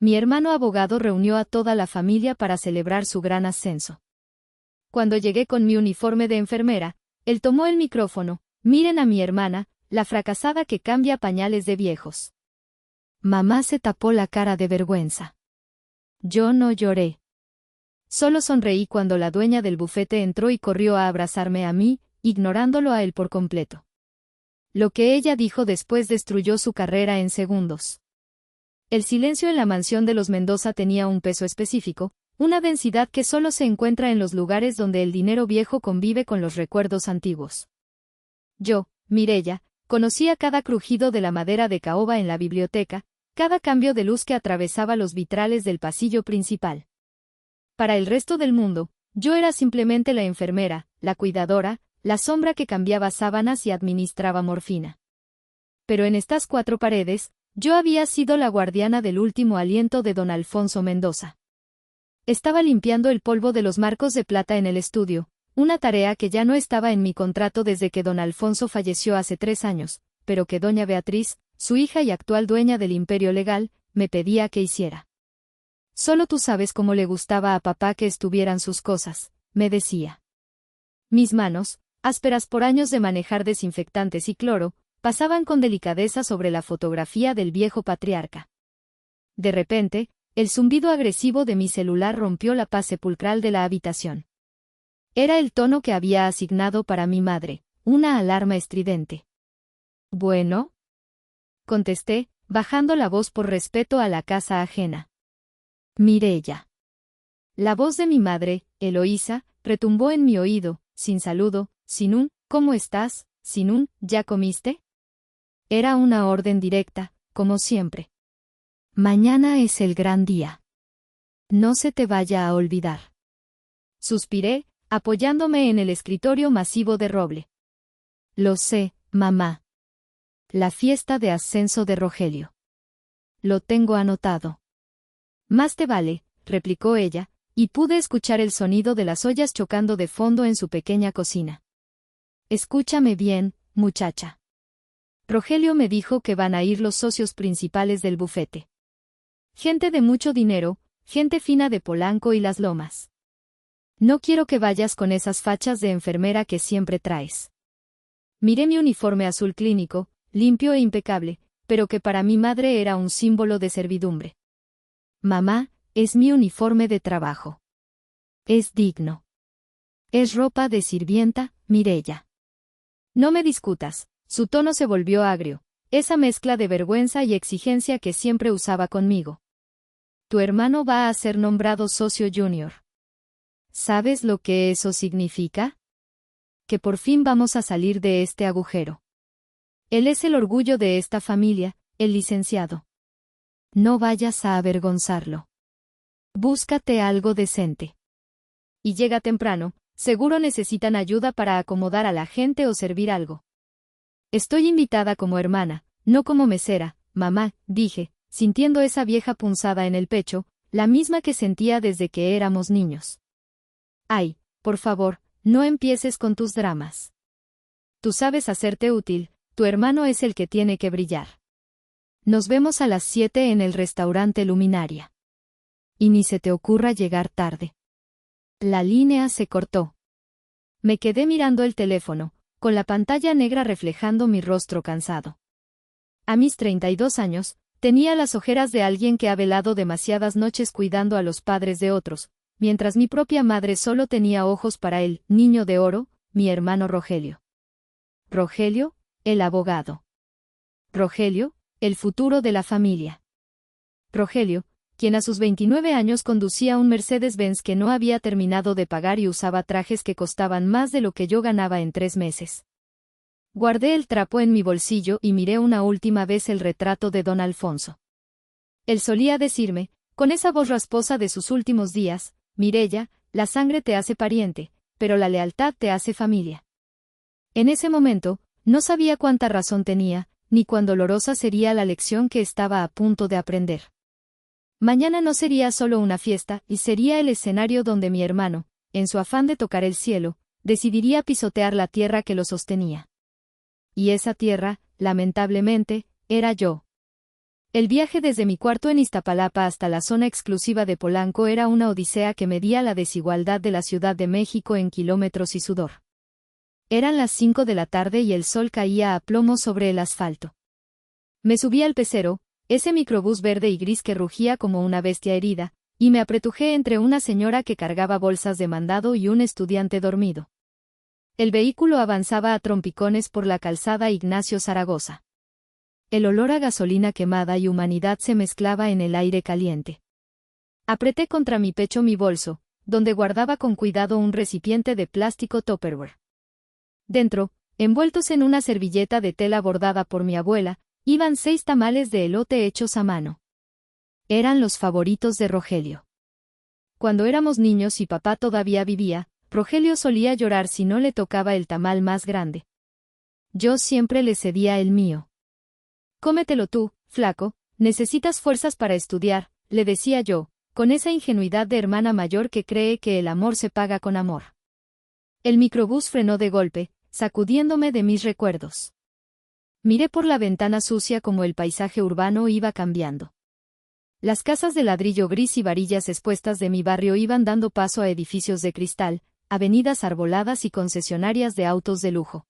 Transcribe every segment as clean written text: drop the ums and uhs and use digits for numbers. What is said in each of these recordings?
mi hermano abogado reunió a toda la familia para celebrar su gran ascenso. Cuando llegué con mi uniforme de enfermera, él tomó el micrófono. Miren a mi hermana, la fracasada que cambia pañales de viejos. Mamá se tapó la cara de vergüenza. Yo no lloré. Solo sonreí cuando la dueña del bufete entró y corrió a abrazarme a mí, ignorándolo a él por completo. Lo que ella dijo después destruyó su carrera en segundos. El silencio en la mansión de los Mendoza tenía un peso específico, una densidad que solo se encuentra en los lugares donde el dinero viejo convive con los recuerdos antiguos. Yo, Mireya, conocía cada crujido de la madera de caoba en la biblioteca, cada cambio de luz que atravesaba los vitrales del pasillo principal. Para el resto del mundo, yo era simplemente la enfermera, la cuidadora, la sombra que cambiaba sábanas y administraba morfina. Pero en estas 4 paredes, yo había sido la guardiana del último aliento de don Alfonso Mendoza. Estaba limpiando el polvo de los marcos de plata en el estudio, una tarea que ya no estaba en mi contrato desde que don Alfonso falleció hace 3 años, pero que doña Beatriz, su hija y actual dueña del imperio legal, me pedía que hiciera. Solo tú sabes cómo le gustaba a papá que estuvieran sus cosas, me decía. Mis manos, ásperas por años de manejar desinfectantes y cloro, pasaban con delicadeza sobre la fotografía del viejo patriarca. De repente, el zumbido agresivo de mi celular rompió la paz sepulcral de la habitación. Era el tono que había asignado para mi madre, una alarma estridente. ¿Bueno? Contesté, bajando la voz por respeto a la casa ajena. Mireya. La voz de mi madre, Eloísa, retumbó en mi oído, sin saludo, sin un ¿cómo estás?, sin un ¿ya comiste? Era una orden directa, como siempre. Mañana es el gran día. No se te vaya a olvidar. Suspiré, apoyándome en el escritorio masivo de roble. Lo sé, mamá. La fiesta de ascenso de Rogelio. Lo tengo anotado. Más te vale, replicó ella, y pude escuchar el sonido de las ollas chocando de fondo en su pequeña cocina. Escúchame bien, muchacha. Rogelio me dijo que van a ir los socios principales del bufete. Gente de mucho dinero, gente fina de Polanco y Las Lomas. No quiero que vayas con esas fachas de enfermera que siempre traes. Miré mi uniforme azul clínico, limpio e impecable, pero que para mi madre era un símbolo de servidumbre. Mamá, es mi uniforme de trabajo. Es digno. Es ropa de sirvienta, Mireya. No me discutas, su tono se volvió agrio, esa mezcla de vergüenza y exigencia que siempre usaba conmigo. Tu hermano va a ser nombrado socio junior. ¿Sabes lo que eso significa? Que por fin vamos a salir de este agujero. Él es el orgullo de esta familia, el licenciado. No vayas a avergonzarlo. Búscate algo decente. Y llega temprano, seguro necesitan ayuda para acomodar a la gente o servir algo. Estoy invitada como hermana, no como mesera, mamá, dije, sintiendo esa vieja punzada en el pecho, la misma que sentía desde que éramos niños. Ay, por favor, no empieces con tus dramas. Tú sabes hacerte útil, tu hermano es el que tiene que brillar. Nos vemos a las 7 en el restaurante Luminaria. Y ni se te ocurra llegar tarde. La línea se cortó. Me quedé mirando el teléfono, con la pantalla negra reflejando mi rostro cansado. A mis 32 años, tenía las ojeras de alguien que ha velado demasiadas noches cuidando a los padres de otros, mientras mi propia madre solo tenía ojos para el niño de oro, mi hermano Rogelio. Rogelio, el abogado. Rogelio, el futuro de la familia. Rogelio, quien a sus 29 años conducía un Mercedes-Benz que no había terminado de pagar y usaba trajes que costaban más de lo que yo ganaba en 3 meses. Guardé el trapo en mi bolsillo y miré una última vez el retrato de don Alfonso. Él solía decirme, con esa voz rasposa de sus últimos días, Mireya, la sangre te hace pariente, pero la lealtad te hace familia. En ese momento, no sabía cuánta razón tenía, ni cuán dolorosa sería la lección que estaba a punto de aprender. Mañana no sería solo una fiesta, y sería el escenario donde mi hermano, en su afán de tocar el cielo, decidiría pisotear la tierra que lo sostenía. Y esa tierra, lamentablemente, era yo. El viaje desde mi cuarto en Iztapalapa hasta la zona exclusiva de Polanco era una odisea que medía la desigualdad de la Ciudad de México en kilómetros y sudor. Eran las 5 de la tarde y el sol caía a plomo sobre el asfalto. Me subí al pecero, ese microbús verde y gris que rugía como una bestia herida, y me apretujé entre una señora que cargaba bolsas de mandado y un estudiante dormido. El vehículo avanzaba a trompicones por la calzada Ignacio Zaragoza. El olor a gasolina quemada y humanidad se mezclaba en el aire caliente. Apreté contra mi pecho mi bolso, donde guardaba con cuidado un recipiente de plástico Tupperware. Dentro, envueltos en una servilleta de tela bordada por mi abuela, iban 6 tamales de elote hechos a mano. Eran los favoritos de Rogelio. Cuando éramos niños y papá todavía vivía, Rogelio solía llorar si no le tocaba el tamal más grande. Yo siempre le cedía el mío. Cómetelo tú, flaco, necesitas fuerzas para estudiar, le decía yo, con esa ingenuidad de hermana mayor que cree que el amor se paga con amor. El microbús frenó de golpe, sacudiéndome de mis recuerdos. Miré por la ventana sucia como el paisaje urbano iba cambiando. Las casas de ladrillo gris y varillas expuestas de mi barrio iban dando paso a edificios de cristal, avenidas arboladas y concesionarias de autos de lujo.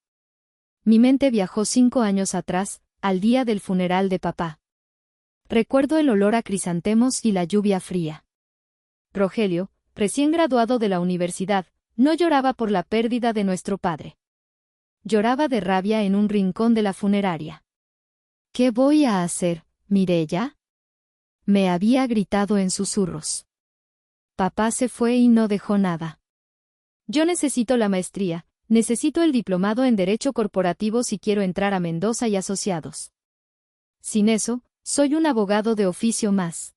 Mi mente viajó 5 años atrás, al día del funeral de papá. Recuerdo el olor a crisantemos y la lluvia fría. Rogelio, recién graduado de la universidad, no lloraba por la pérdida de nuestro padre. Lloraba de rabia en un rincón de la funeraria. ¿Qué voy a hacer, Mireya? Me había gritado en susurros. Papá se fue y no dejó nada. Yo necesito la maestría, necesito el diplomado en Derecho Corporativo si quiero entrar a Mendoza y Asociados. Sin eso, soy un abogado de oficio más.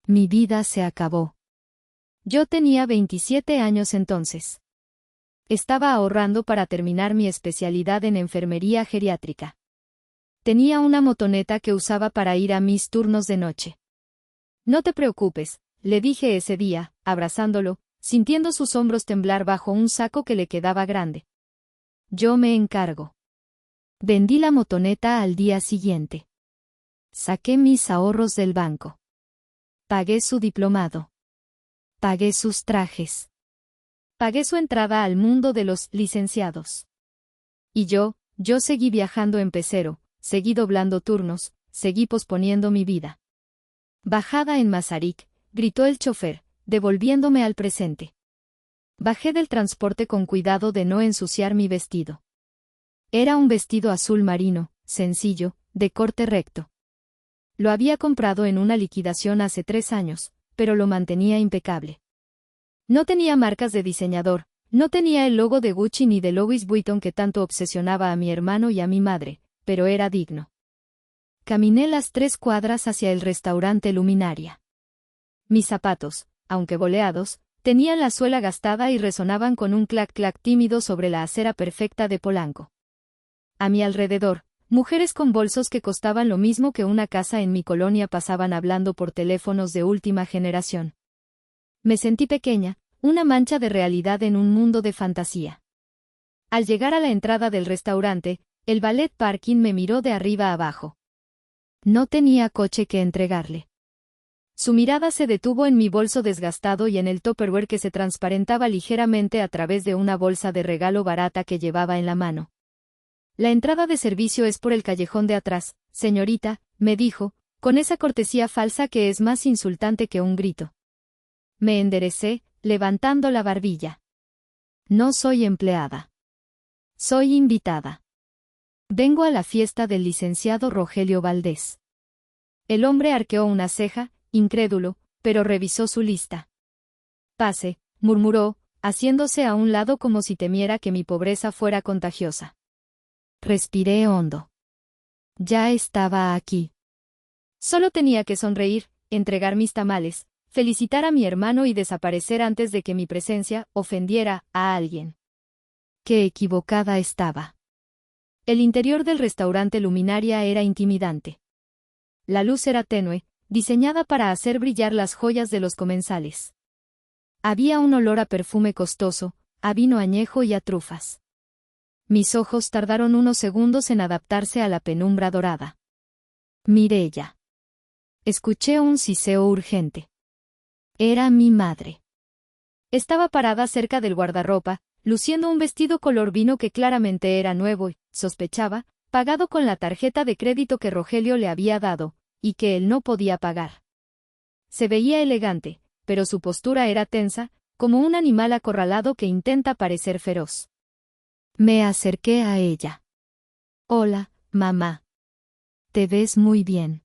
Mi vida se acabó. Yo tenía 27 años entonces. Estaba ahorrando para terminar mi especialidad en enfermería geriátrica. Tenía una motoneta que usaba para ir a mis turnos de noche. No te preocupes, le dije ese día, abrazándolo, sintiendo sus hombros temblar bajo un saco que le quedaba grande. Yo me encargo. Vendí la motoneta al día siguiente. Saqué mis ahorros del banco. Pagué su diplomado. Pagué sus trajes. Pagué su entrada al mundo de los licenciados. Y yo seguí viajando en pecero, seguí doblando turnos, seguí posponiendo mi vida. Bajada en Mazarik, gritó el chofer, devolviéndome al presente. Bajé del transporte con cuidado de no ensuciar mi vestido. Era un vestido azul marino, sencillo, de corte recto. Lo había comprado en una liquidación hace 3 años, pero lo mantenía impecable. No tenía marcas de diseñador, no tenía el logo de Gucci ni de Louis Vuitton que tanto obsesionaba a mi hermano y a mi madre, pero era digno. Caminé las 3 cuadras hacia el restaurante Luminaria. Mis zapatos, aunque boleados, tenían la suela gastada y resonaban con un clac-clac tímido sobre la acera perfecta de Polanco. A mi alrededor, mujeres con bolsos que costaban lo mismo que una casa en mi colonia pasaban hablando por teléfonos de última generación. Me sentí pequeña, una mancha de realidad en un mundo de fantasía. Al llegar a la entrada del restaurante, el valet parking me miró de arriba abajo. No tenía coche que entregarle. Su mirada se detuvo en mi bolso desgastado y en el Tupperware que se transparentaba ligeramente a través de una bolsa de regalo barata que llevaba en la mano. La entrada de servicio es por el callejón de atrás, señorita, me dijo, con esa cortesía falsa que es más insultante que un grito. Me enderecé, levantando la barbilla. No soy empleada. Soy invitada. Vengo a la fiesta del licenciado Rogelio Valdés. El hombre arqueó una ceja, incrédulo, pero revisó su lista. Pase, murmuró, haciéndose a un lado como si temiera que mi pobreza fuera contagiosa. Respiré hondo. Ya estaba aquí. Solo tenía que sonreír, entregar mis tamales, felicitar a mi hermano y desaparecer antes de que mi presencia ofendiera a alguien. Qué equivocada estaba. El interior del restaurante Luminaria era intimidante. La luz era tenue, diseñada para hacer brillar las joyas de los comensales. Había un olor a perfume costoso, a vino añejo y a trufas. Mis ojos tardaron unos segundos en adaptarse a la penumbra dorada. Mireya. Escuché un siseo urgente. Era mi madre. Estaba parada cerca del guardarropa, luciendo un vestido color vino que claramente era nuevo y, sospechaba, pagado con la tarjeta de crédito que Rogelio le había dado, y que él no podía pagar. Se veía elegante, pero su postura era tensa, como un animal acorralado que intenta parecer feroz. Me acerqué a ella. Hola, mamá. Te ves muy bien.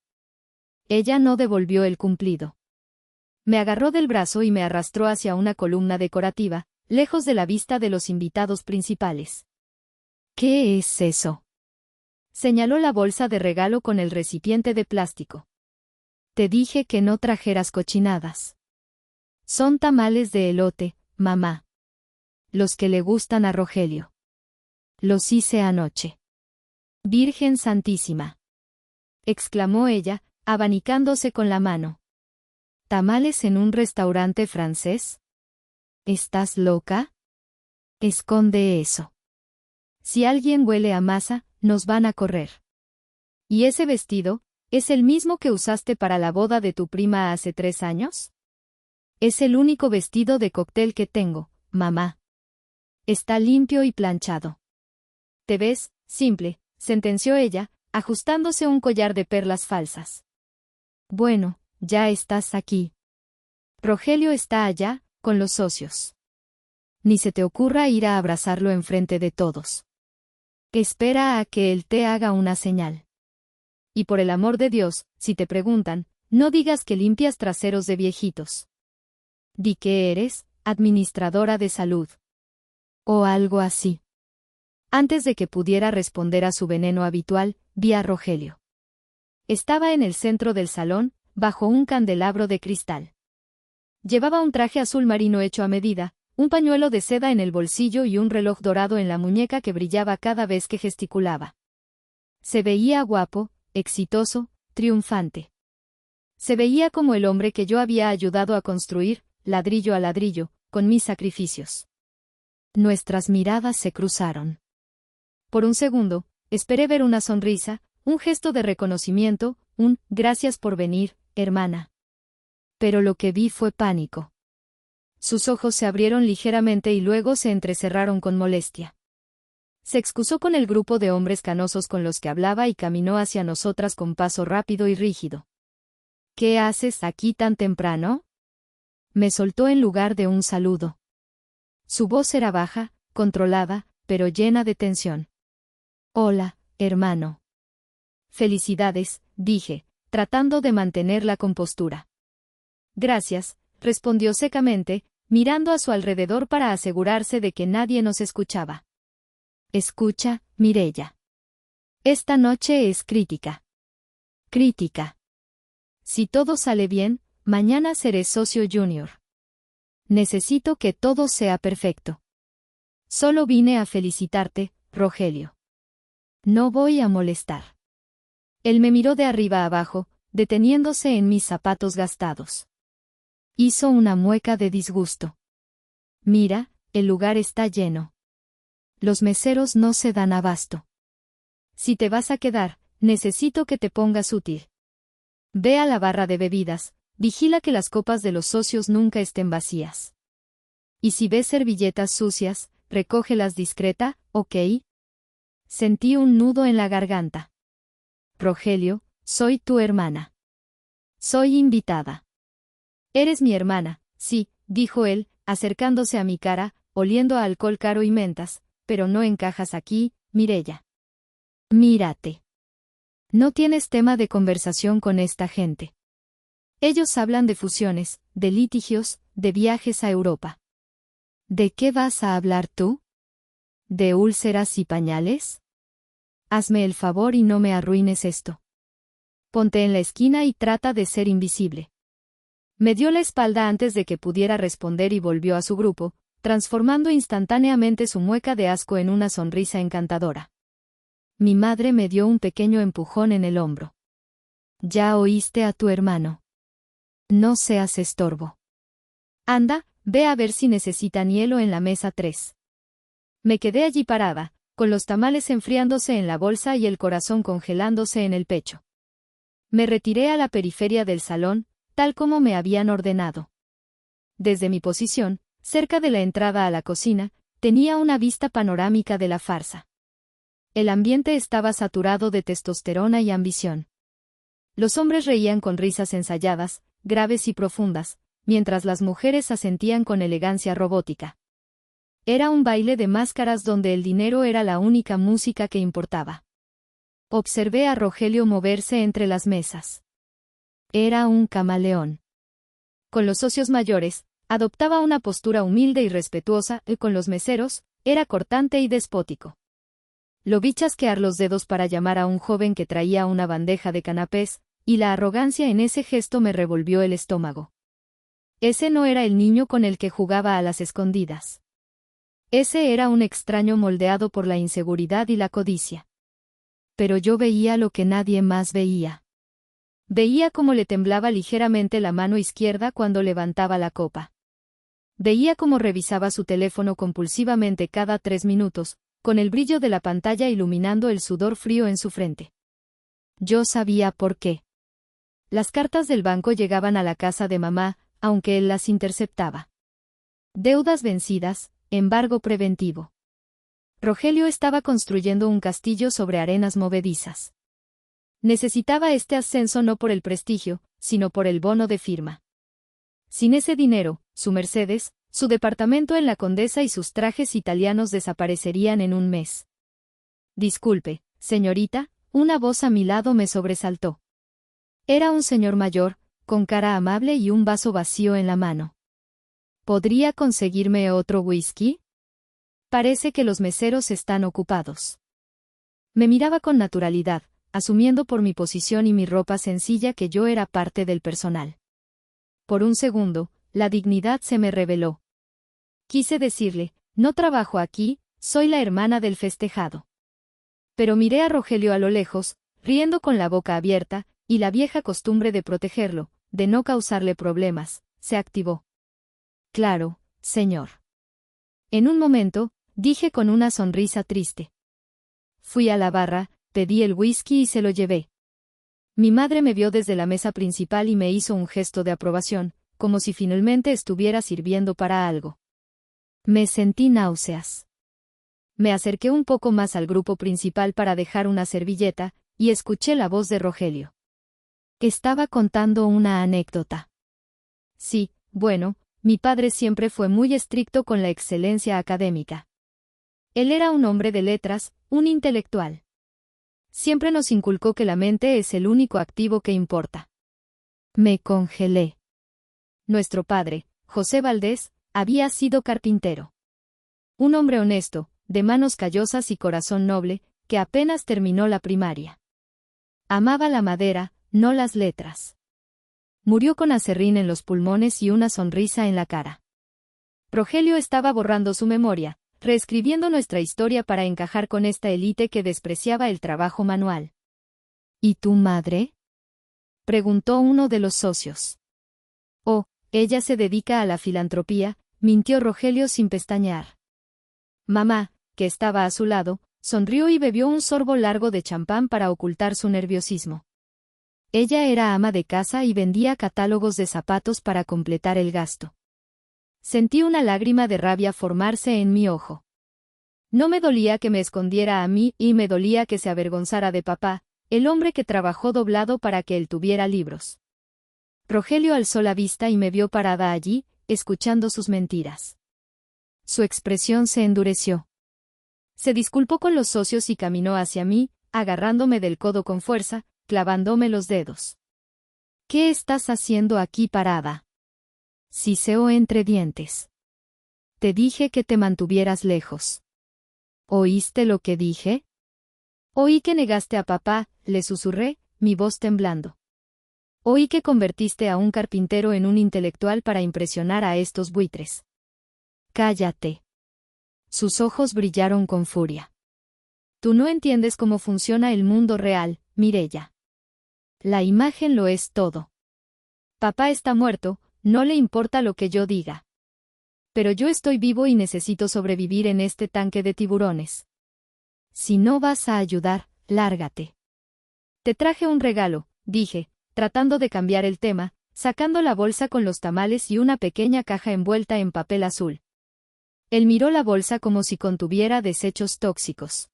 Ella no devolvió el cumplido. Me agarró del brazo y me arrastró hacia una columna decorativa, lejos de la vista de los invitados principales. ¿Qué es eso? Señaló la bolsa de regalo con el recipiente de plástico. Te dije que no trajeras cochinadas. Son tamales de elote, mamá. Los que le gustan a Rogelio. Los hice anoche. Virgen Santísima. Exclamó ella, abanicándose con la mano. ¿Tamales en un restaurante francés? ¿Estás loca? Esconde eso. Si alguien huele a masa, nos van a correr. ¿Y ese vestido, es el mismo que usaste para la boda de tu prima hace 3 años? Es el único vestido de cóctel que tengo, mamá. Está limpio y planchado. ¿Te ves, simple?, sentenció ella, ajustándose un collar de perlas falsas. Bueno, ya estás aquí. Rogelio está allá, con los socios. Ni se te ocurra ir a abrazarlo enfrente de todos. Espera a que él te haga una señal. Y por el amor de Dios, si te preguntan, no digas que limpias traseros de viejitos. Di que eres administradora de salud. O algo así. Antes de que pudiera responder a su veneno habitual, vi a Rogelio. Estaba en el centro del salón, bajo un candelabro de cristal. Llevaba un traje azul marino hecho a medida, un pañuelo de seda en el bolsillo y un reloj dorado en la muñeca que brillaba cada vez que gesticulaba. Se veía guapo, exitoso, triunfante. Se veía como el hombre que yo había ayudado a construir, ladrillo a ladrillo, con mis sacrificios. Nuestras miradas se cruzaron. Por un segundo, esperé ver una sonrisa, un gesto de reconocimiento, un «gracias por venir, hermana». Pero lo que vi fue pánico. Sus ojos se abrieron ligeramente y luego se entrecerraron con molestia. Se excusó con el grupo de hombres canosos con los que hablaba y caminó hacia nosotras con paso rápido y rígido. «¿Qué haces aquí tan temprano?», me soltó en lugar de un saludo. Su voz era baja, controlada, pero llena de tensión. «Hola, hermano». «Felicidades», dije, tratando de mantener la compostura. «Gracias», respondió secamente, mirando a su alrededor para asegurarse de que nadie nos escuchaba. «Escucha, Mireya. Esta noche es crítica. Crítica. Si todo sale bien, mañana seré socio junior. Necesito que todo sea perfecto. Solo vine a felicitarte, Rogelio. No voy a molestar». Él me miró de arriba abajo, deteniéndose en mis zapatos gastados. Hizo una mueca de disgusto. «Mira, el lugar está lleno. Los meseros no se dan abasto. Si te vas a quedar, necesito que te pongas útil. Ve a la barra de bebidas, vigila que las copas de los socios nunca estén vacías. Y si ves servilletas sucias, recógelas discreta, ¿ok?». Sentí un nudo en la garganta. «Rogelio, soy tu hermana. Soy invitada». «Eres mi hermana, sí», dijo él, acercándose a mi cara, oliendo a alcohol caro y mentas, «pero no encajas aquí, Mireya. Mírate. No tienes tema de conversación con esta gente. Ellos hablan de fusiones, de litigios, de viajes a Europa. ¿De qué vas a hablar tú? ¿De úlceras y pañales? Hazme el favor y no me arruines esto. Ponte en la esquina y trata de ser invisible». Me dio la espalda antes de que pudiera responder y volvió a su grupo, transformando instantáneamente su mueca de asco en una sonrisa encantadora. Mi madre me dio un pequeño empujón en el hombro. «Ya oíste a tu hermano. No seas estorbo. Anda, ve a ver si necesitan hielo en la mesa 3. Me quedé allí parada, con los tamales enfriándose en la bolsa y el corazón congelándose en el pecho. Me retiré a la periferia del salón, tal como me habían ordenado. Desde mi posición, cerca de la entrada a la cocina, tenía una vista panorámica de la farsa. El ambiente estaba saturado de testosterona y ambición. Los hombres reían con risas ensayadas, graves y profundas, mientras las mujeres asentían con elegancia robótica. Era un baile de máscaras donde el dinero era la única música que importaba. Observé a Rogelio moverse entre las mesas. Era un camaleón. Con los socios mayores, adoptaba una postura humilde y respetuosa, y con los meseros, era cortante y despótico. Lo vi chasquear los dedos para llamar a un joven que traía una bandeja de canapés, y la arrogancia en ese gesto me revolvió el estómago. Ese no era el niño con el que jugaba a las escondidas. Ese era un extraño moldeado por la inseguridad y la codicia. Pero yo veía lo que nadie más veía. Veía cómo le temblaba ligeramente la mano izquierda cuando levantaba la copa. Veía cómo revisaba su teléfono compulsivamente cada 3 minutos, con el brillo de la pantalla iluminando el sudor frío en su frente. Yo sabía por qué. Las cartas del banco llegaban a la casa de mamá, aunque él las interceptaba. Deudas vencidas, embargo preventivo. Rogelio estaba construyendo un castillo sobre arenas movedizas. Necesitaba este ascenso no por el prestigio, sino por el bono de firma. Sin ese dinero, su Mercedes, su departamento en la Condesa y sus trajes italianos desaparecerían en un mes. Disculpe, señorita, una voz a mi lado me sobresaltó. Era un señor mayor, con cara amable y un vaso vacío en la mano. ¿Podría conseguirme otro whisky? Parece que los meseros están ocupados. Me miraba con naturalidad, asumiendo por mi posición y mi ropa sencilla que yo era parte del personal. Por un segundo, la dignidad se me reveló. Quise decirle, no trabajo aquí, soy la hermana del festejado. Pero miré a Rogelio a lo lejos, riendo con la boca abierta, y la vieja costumbre de protegerlo, de no causarle problemas, se activó. Claro, señor. En un momento, dije con una sonrisa triste. Fui a la barra, pedí el whisky y se lo llevé. Mi madre me vio desde la mesa principal y me hizo un gesto de aprobación, como si finalmente estuviera sirviendo para algo. Me sentí náuseas. Me acerqué un poco más al grupo principal para dejar una servilleta, y escuché la voz de Rogelio. Estaba contando una anécdota. Sí, bueno, mi padre siempre fue muy estricto con la excelencia académica. Él era un hombre de letras, un intelectual. Siempre nos inculcó que la mente es el único activo que importa. Me congelé. Nuestro padre, José Valdés, había sido carpintero. Un hombre honesto, de manos callosas y corazón noble, que apenas terminó la primaria. Amaba la madera, no las letras. Murió con aserrín en los pulmones y una sonrisa en la cara. Rogelio estaba borrando su memoria, reescribiendo nuestra historia para encajar con esta élite que despreciaba el trabajo manual. ¿Y tu madre? Preguntó uno de los socios. Oh, ella se dedica a la filantropía, mintió Rogelio sin pestañear. Mamá, que estaba a su lado, sonrió y bebió un sorbo largo de champán para ocultar su nerviosismo. Ella era ama de casa y vendía catálogos de zapatos para completar el gasto. Sentí una lágrima de rabia formarse en mi ojo. No me dolía que me escondiera a mí y me dolía que se avergonzara de papá, el hombre que trabajó doblado para que él tuviera libros. Rogelio alzó la vista y me vio parada allí, escuchando sus mentiras. Su expresión se endureció. Se disculpó con los socios y caminó hacia mí, agarrándome del codo con fuerza, clavándome los dedos. ¿Qué estás haciendo aquí parada? Siseó entre dientes. Te dije que te mantuvieras lejos. ¿Oíste lo que dije? Oí que negaste a papá, le susurré, mi voz temblando. Oí que convertiste a un carpintero en un intelectual para impresionar a estos buitres. Cállate. Sus ojos brillaron con furia. Tú no entiendes cómo funciona el mundo real, Mireya. La imagen lo es todo. Papá está muerto, no le importa lo que yo diga. Pero yo estoy vivo y necesito sobrevivir en este tanque de tiburones. Si no vas a ayudar, lárgate. Te traje un regalo, dije, tratando de cambiar el tema, sacando la bolsa con los tamales y una pequeña caja envuelta en papel azul. Él miró la bolsa como si contuviera desechos tóxicos.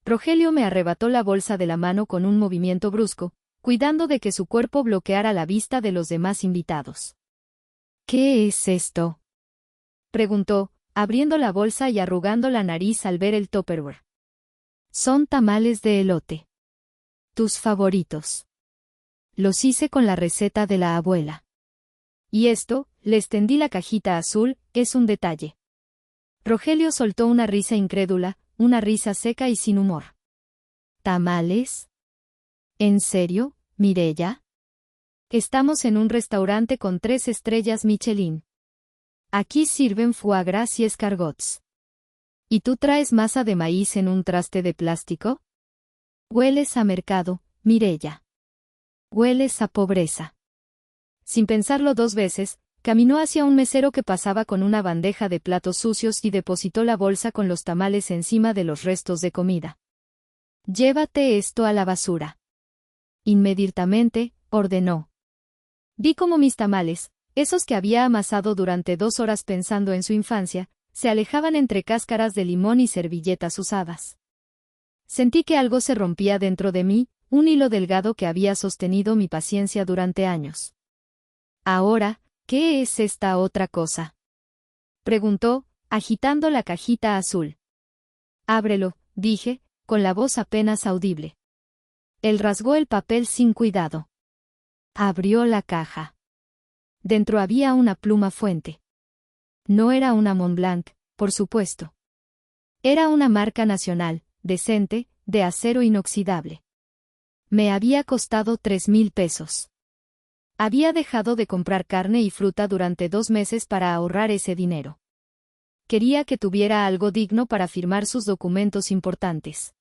Rogelio me arrebató la bolsa de la mano con un movimiento brusco, cuidando de que su cuerpo bloqueara la vista de los demás invitados. ¿Qué es esto?, preguntó, abriendo la bolsa y arrugando la nariz al ver el Tupperware. Son tamales de elote. Tus favoritos. Los hice con la receta de la abuela. Y esto, le extendí la cajita azul, es un detalle. Rogelio soltó una risa incrédula, una risa seca y sin humor. ¿Tamales? ¿En serio, Mireya? Estamos en un restaurante con 3 estrellas Michelin. Aquí sirven foie gras y escargots. ¿Y tú traes masa de maíz en un traste de plástico? Hueles a mercado, Mireya. Hueles a pobreza. Sin pensarlo 2 veces, caminó hacia un mesero que pasaba con una bandeja de platos sucios y depositó la bolsa con los tamales encima de los restos de comida. Llévate esto a la basura. Inmediatamente, ordenó. Vi cómo mis tamales, esos que había amasado durante 2 horas pensando en su infancia, se alejaban entre cáscaras de limón y servilletas usadas. Sentí que algo se rompía dentro de mí, un hilo delgado que había sostenido mi paciencia durante años. Ahora, ¿qué es esta otra cosa?, preguntó, agitando la cajita azul. Ábrelo, dije, con la voz apenas audible. Él rasgó el papel sin cuidado. Abrió la caja. Dentro había una pluma fuente. No era una Montblanc, por supuesto. Era una marca nacional, decente, de acero inoxidable. Me había costado 3,000 pesos. Había dejado de comprar carne y fruta durante 2 meses para ahorrar ese dinero. Quería que tuviera algo digno para firmar sus documentos importantes.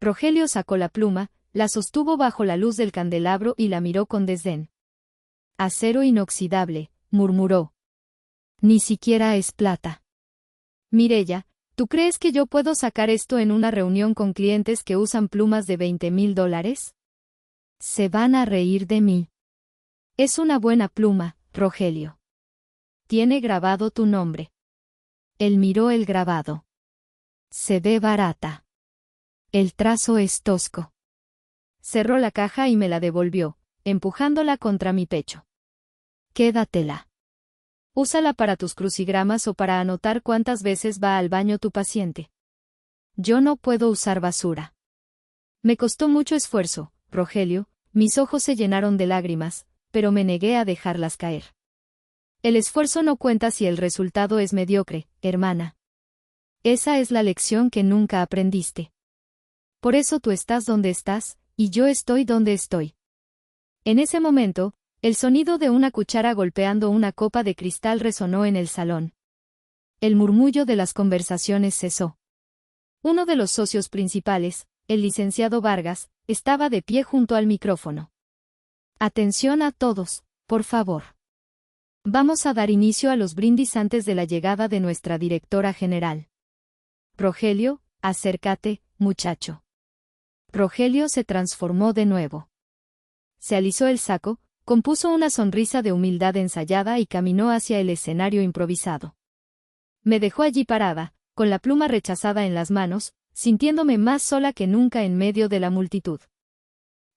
Rogelio sacó la pluma, la sostuvo bajo la luz del candelabro y la miró con desdén. Acero inoxidable, murmuró. Ni siquiera es plata. Mireya, ¿tú crees que yo puedo sacar esto en una reunión con clientes que usan plumas de $20,000? Se van a reír de mí. Es una buena pluma, Rogelio. Tiene grabado tu nombre. Él miró el grabado. Se ve barata. El trazo es tosco. Cerró la caja y me la devolvió, empujándola contra mi pecho. Quédatela. Úsala para tus crucigramas o para anotar cuántas veces va al baño tu paciente. Yo no puedo usar basura. Me costó mucho esfuerzo, Rogelio, mis ojos se llenaron de lágrimas, pero me negué a dejarlas caer. El esfuerzo no cuenta si el resultado es mediocre, hermana. Esa es la lección que nunca aprendiste. Por eso tú estás donde estás, y yo estoy donde estoy. En ese momento, el sonido de una cuchara golpeando una copa de cristal resonó en el salón. El murmullo de las conversaciones cesó. Uno de los socios principales, el licenciado Vargas, estaba de pie junto al micrófono. Atención a todos, por favor. Vamos a dar inicio a los brindis antes de la llegada de nuestra directora general. Rogelio, acércate, muchacho. Rogelio se transformó de nuevo. Se alisó el saco, compuso una sonrisa de humildad ensayada y caminó hacia el escenario improvisado. Me dejó allí parada, con la pluma rechazada en las manos, sintiéndome más sola que nunca en medio de la multitud.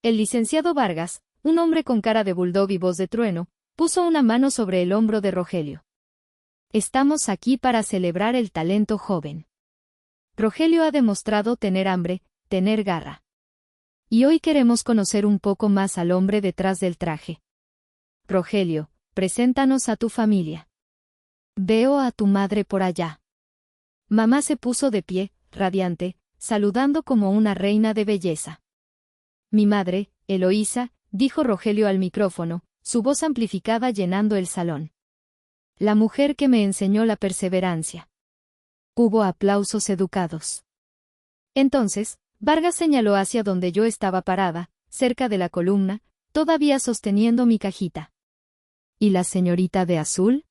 El licenciado Vargas, un hombre con cara de bulldog y voz de trueno, puso una mano sobre el hombro de Rogelio. Estamos aquí para celebrar el talento joven. Rogelio ha demostrado tener hambre, tener garra. Y hoy queremos conocer un poco más al hombre detrás del traje. Rogelio, preséntanos a tu familia. Veo a tu madre por allá. Mamá se puso de pie, radiante, saludando como una reina de belleza. Mi madre, Eloísa, dijo Rogelio al micrófono, su voz amplificada llenando el salón. La mujer que me enseñó la perseverancia. Hubo aplausos educados. Entonces, Vargas señaló hacia donde yo estaba parada, cerca de la columna, todavía sosteniendo mi cajita. ¿Y la señorita de azul?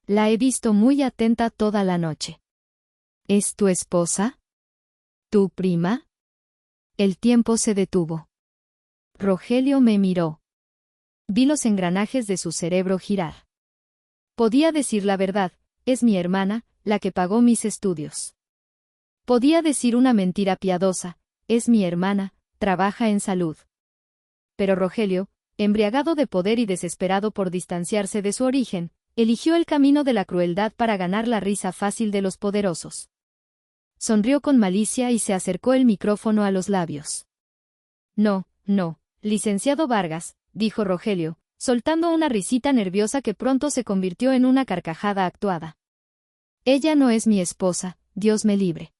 La he visto muy atenta toda la noche. ¿Es tu esposa? ¿Tu prima? El tiempo se detuvo. Rogelio me miró. Vi los engranajes de su cerebro girar. Podía decir la verdad, es mi hermana, la que pagó mis estudios. Podía decir una mentira piadosa, es mi hermana, trabaja en salud. Pero Rogelio, embriagado de poder y desesperado por distanciarse de su origen, eligió el camino de la crueldad para ganar la risa fácil de los poderosos. Sonrió con malicia y se acercó el micrófono a los labios. No, licenciado Vargas, dijo Rogelio, soltando una risita nerviosa que pronto se convirtió en una carcajada actuada. Ella no es mi esposa, Dios me libre.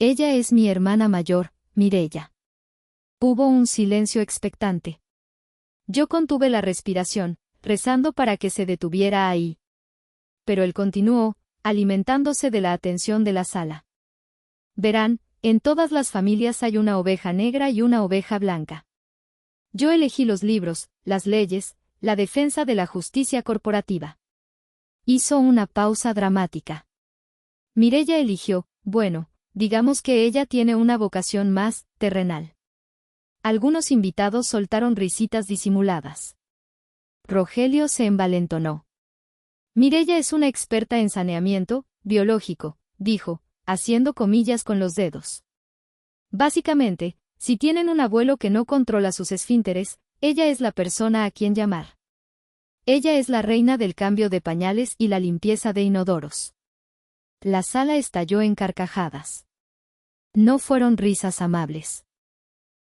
Ella es mi hermana mayor, Mireya. Hubo un silencio expectante. Yo contuve la respiración, rezando para que se detuviera ahí. Pero él continuó, alimentándose de la atención de la sala. Verán, en todas las familias hay una oveja negra y una oveja blanca. Yo elegí los libros, las leyes, la defensa de la justicia corporativa. Hizo una pausa dramática. Mireya eligió, bueno, digamos que ella tiene una vocación más terrenal. Algunos invitados soltaron risitas disimuladas. Rogelio se envalentonó. Mireya es una experta en saneamiento biológico, dijo, haciendo comillas con los dedos. Básicamente, si tienen un abuelo que no controla sus esfínteres, ella es la persona a quien llamar. Ella es la reina del cambio de pañales y la limpieza de inodoros. La sala estalló en carcajadas. No fueron risas amables.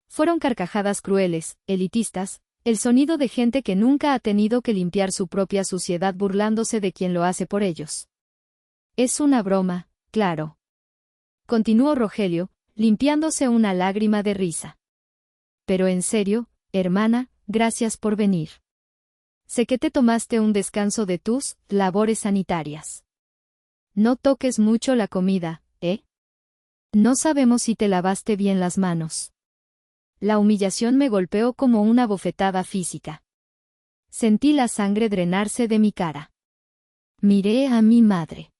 Fueron carcajadas crueles, elitistas, el sonido de gente que nunca ha tenido que limpiar su propia suciedad burlándose de quien lo hace por ellos. Es una broma, claro. Continuó Rogelio, limpiándose una lágrima de risa. Pero en serio, hermana, gracias por venir. Sé que te tomaste un descanso de tus labores sanitarias. No toques mucho la comida, ¿eh? No sabemos si te lavaste bien las manos. La humillación me golpeó como una bofetada física. Sentí la sangre drenarse de mi cara. Miré a mi madre.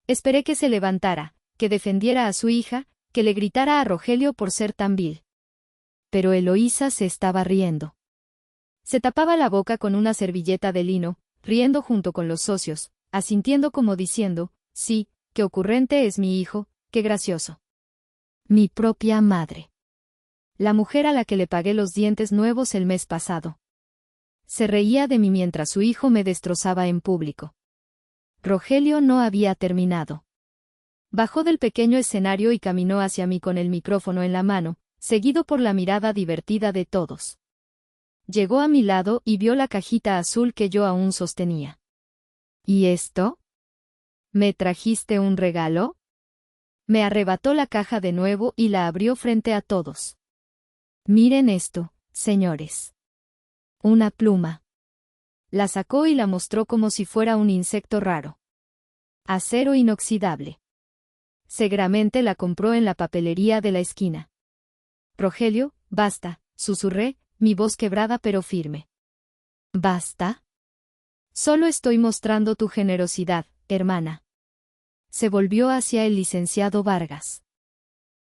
Esperé que se levantara, que defendiera a su hija, que le gritara a Rogelio por ser tan vil. Pero Eloísa se estaba riendo. Se tapaba la boca con una servilleta de lino, riendo junto con los socios, asintiendo como diciendo, sí, qué ocurrente es mi hijo, qué gracioso. Mi propia madre. La mujer a la que le pagué los dientes nuevos el mes pasado. Se reía de mí mientras su hijo me destrozaba en público. Rogelio no había terminado. Bajó del pequeño escenario y caminó hacia mí con el micrófono en la mano, seguido por la mirada divertida de todos. Llegó a mi lado y vio la cajita azul que yo aún sostenía. ¿Y esto? ¿Me trajiste un regalo? Me arrebató la caja de nuevo y la abrió frente a todos. Miren esto, señores. Una pluma. La sacó y la mostró como si fuera un insecto raro. Acero inoxidable. Seguramente la compró en la papelería de la esquina. Rogelio, basta, susurré, mi voz quebrada pero firme. ¿Basta? Solo estoy mostrando tu generosidad, hermana. Se volvió hacia el licenciado Vargas.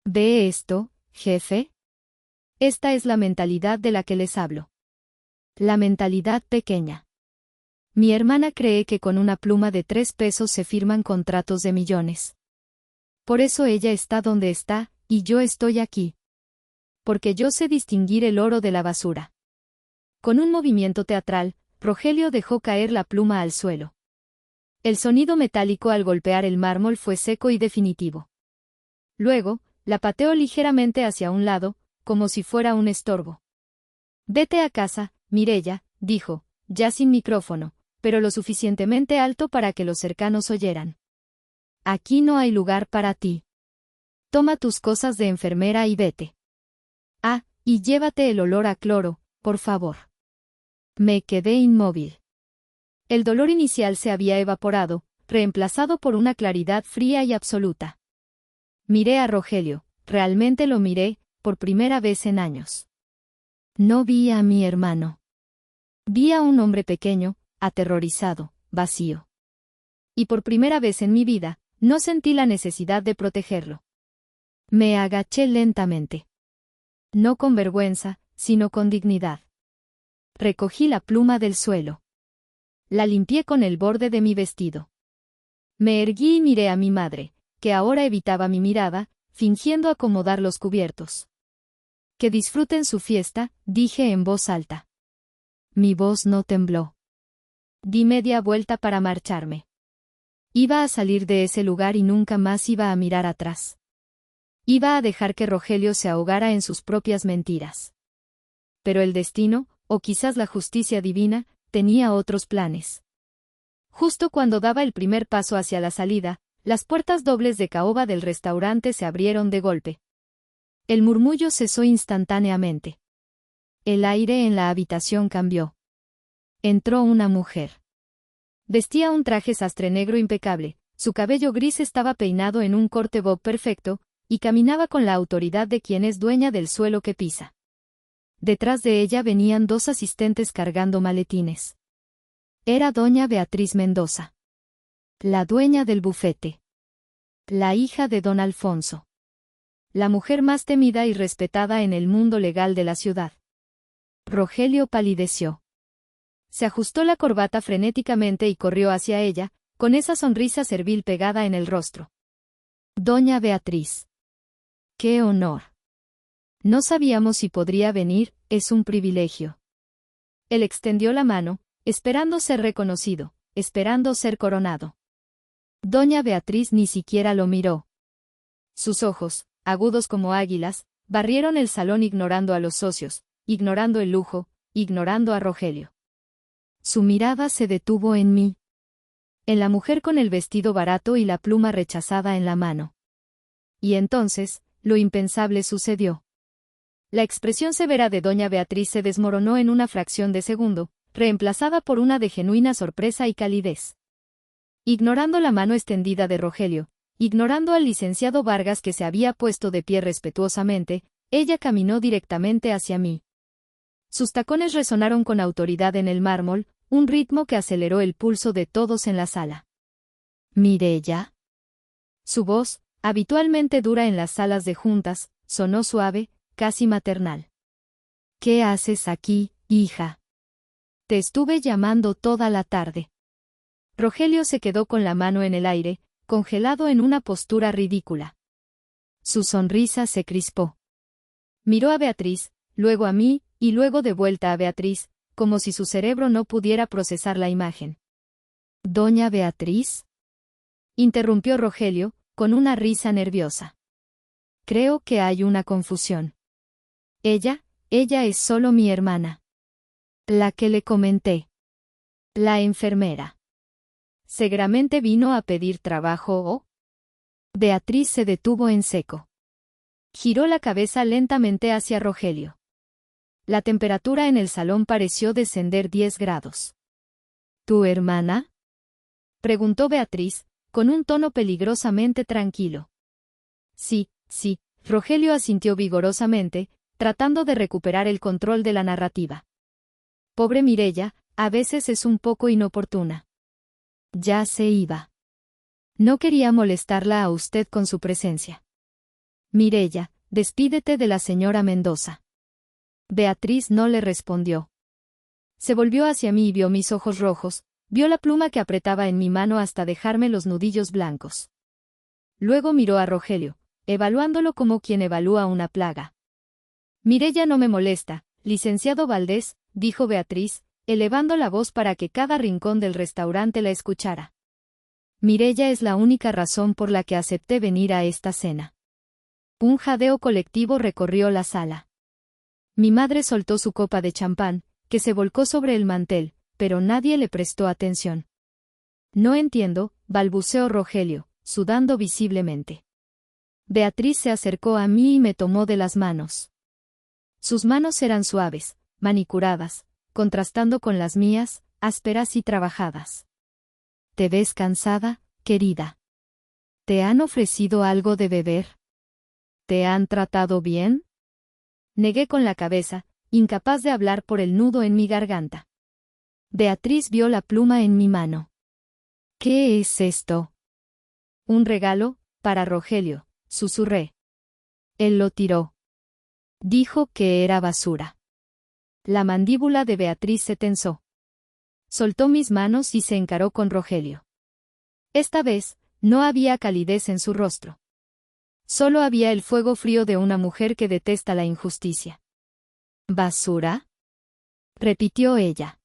¿Ve esto, jefe? Esta es la mentalidad de la que les hablo. La mentalidad pequeña. Mi hermana cree que con una pluma de 3 pesos se firman contratos de millones. Por eso ella está donde está, y yo estoy aquí. Porque yo sé distinguir el oro de la basura. Con un movimiento teatral, Rogelio dejó caer la pluma al suelo. El sonido metálico al golpear el mármol fue seco y definitivo. Luego, la pateó ligeramente hacia un lado, como si fuera un estorbo. Vete a casa, Mireya, dijo, ya sin micrófono, pero lo suficientemente alto para que los cercanos oyeran. Aquí no hay lugar para ti. Toma tus cosas de enfermera y vete. Ah, y llévate el olor a cloro, por favor. Me quedé inmóvil. El dolor inicial se había evaporado, reemplazado por una claridad fría y absoluta. Miré a Rogelio, realmente lo miré, por primera vez en años. No vi a mi hermano. Vi a un hombre pequeño, aterrorizado, vacío. Y por primera vez en mi vida, no sentí la necesidad de protegerlo. Me agaché lentamente. No con vergüenza, sino con dignidad. Recogí la pluma del suelo. La limpié con el borde de mi vestido. Me erguí y miré a mi madre, que ahora evitaba mi mirada, fingiendo acomodar los cubiertos. Que disfruten su fiesta, dije en voz alta. Mi voz no tembló. Di media vuelta para marcharme. Iba a salir de ese lugar y nunca más iba a mirar atrás. Iba a dejar que Rogelio se ahogara en sus propias mentiras. Pero el destino, o quizás la justicia divina, tenía otros planes. Justo cuando daba el primer paso hacia la salida, las puertas dobles de caoba del restaurante se abrieron de golpe. El murmullo cesó instantáneamente. El aire en la habitación cambió. Entró una mujer. Vestía un traje sastre negro impecable, su cabello gris estaba peinado en un corte bob perfecto, y caminaba con la autoridad de quien es dueña del suelo que pisa. Detrás de ella venían dos asistentes cargando maletines. Era doña Beatriz Mendoza. La dueña del bufete. La hija de don Alfonso. La mujer más temida y respetada en el mundo legal de la ciudad. Rogelio palideció. Se ajustó la corbata frenéticamente y corrió hacia ella, con esa sonrisa servil pegada en el rostro. Doña Beatriz. ¡Qué honor! No sabíamos si podría venir, es un privilegio. Él extendió la mano, esperando ser reconocido, esperando ser coronado. Doña Beatriz ni siquiera lo miró. Sus ojos, agudos como águilas, barrieron el salón ignorando a los socios, ignorando el lujo, ignorando a Rogelio. Su mirada se detuvo en mí. En la mujer con el vestido barato y la pluma rechazada en la mano. Y entonces, lo impensable sucedió. La expresión severa de doña Beatriz se desmoronó en una fracción de segundo, reemplazada por una de genuina sorpresa y calidez. Ignorando la mano extendida de Rogelio, ignorando al licenciado Vargas que se había puesto de pie respetuosamente, ella caminó directamente hacia mí. Sus tacones resonaron con autoridad en el mármol, un ritmo que aceleró el pulso de todos en la sala. ¿Mireya? Su voz, habitualmente dura en las salas de juntas, sonó suave, casi maternal. ¿Qué haces aquí, hija? Te estuve llamando toda la tarde. Rogelio se quedó con la mano en el aire, congelado en una postura ridícula. Su sonrisa se crispó. Miró a Beatriz, luego a mí, y luego de vuelta a Beatriz, como si su cerebro no pudiera procesar la imagen. ¿Doña Beatriz? Interrumpió Rogelio, con una risa nerviosa. Creo que hay una confusión. Ella es solo mi hermana. La que le comenté. La enfermera. ¿Seguramente vino a pedir trabajo o? Beatriz se detuvo en seco. Giró la cabeza lentamente hacia Rogelio. La temperatura en el salón pareció descender 10 grados. ¿Tu hermana? Preguntó Beatriz, con un tono peligrosamente tranquilo. Sí, Rogelio asintió vigorosamente, tratando de recuperar el control de la narrativa. Pobre Mireya, a veces es un poco inoportuna. Ya se iba. No quería molestarla a usted con su presencia. Mireya, despídete de la señora Mendoza. Beatriz no le respondió. Se volvió hacia mí y vio mis ojos rojos, vio la pluma que apretaba en mi mano hasta dejarme los nudillos blancos. Luego miró a Rogelio, evaluándolo como quien evalúa una plaga. Mireya no me molesta, licenciado Valdés, dijo Beatriz, elevando la voz para que cada rincón del restaurante la escuchara. Mireya es la única razón por la que acepté venir a esta cena. Un jadeo colectivo recorrió la sala. Mi madre soltó su copa de champán, que se volcó sobre el mantel, pero nadie le prestó atención. No entiendo, balbuceó Rogelio, sudando visiblemente. Beatriz se acercó a mí y me tomó de las manos. Sus manos eran suaves, manicuradas, contrastando con las mías, ásperas y trabajadas. ¿Te ves cansada, querida? ¿Te han ofrecido algo de beber? ¿Te han tratado bien? Negué con la cabeza, incapaz de hablar por el nudo en mi garganta. Beatriz vio la pluma en mi mano. ¿Qué es esto? Un regalo, para Rogelio, susurré. Él lo tiró. Dijo que era basura. La mandíbula de Beatriz se tensó. Soltó mis manos y se encaró con Rogelio. Esta vez, no había calidez en su rostro. Solo había el fuego frío de una mujer que detesta la injusticia. ¿Basura?, repitió ella.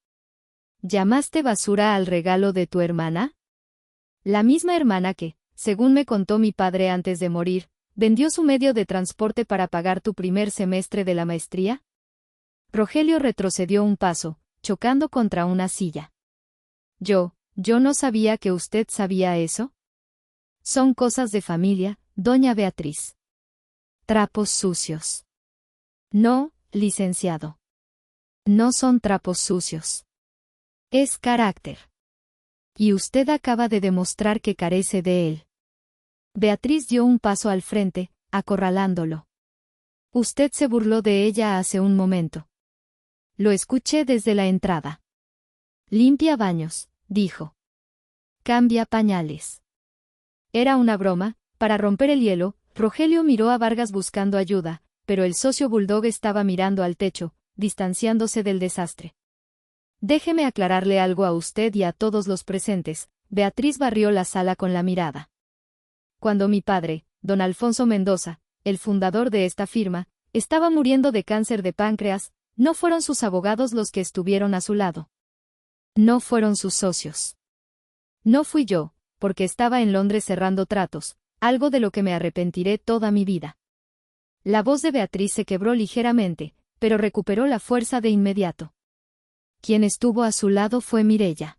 ¿Llamaste basura al regalo de tu hermana? La misma hermana que, según me contó mi padre antes de morir, vendió su medio de transporte para pagar tu primer semestre de la maestría. Rogelio retrocedió un paso, chocando contra una silla. Yo no sabía que usted sabía eso. Son cosas de familia, doña Beatriz. Trapos sucios. No, licenciado. No son trapos sucios. Es carácter. Y usted acaba de demostrar que carece de él. Beatriz dio un paso al frente, acorralándolo. Usted se burló de ella hace un momento. Lo escuché desde la entrada. Limpia baños, dijo. Cambia pañales. Era una broma. Para romper el hielo, Rogelio miró a Vargas buscando ayuda, pero el socio bulldog estaba mirando al techo, distanciándose del desastre. Déjeme aclararle algo a usted y a todos los presentes. Beatriz barrió la sala con la mirada. Cuando mi padre, don Alfonso Mendoza, el fundador de esta firma, estaba muriendo de cáncer de páncreas, no fueron sus abogados los que estuvieron a su lado. No fueron sus socios. No fui yo, porque estaba en Londres cerrando tratos, algo de lo que me arrepentiré toda mi vida. La voz de Beatriz se quebró ligeramente, pero recuperó la fuerza de inmediato. Quien estuvo a su lado fue Mireya.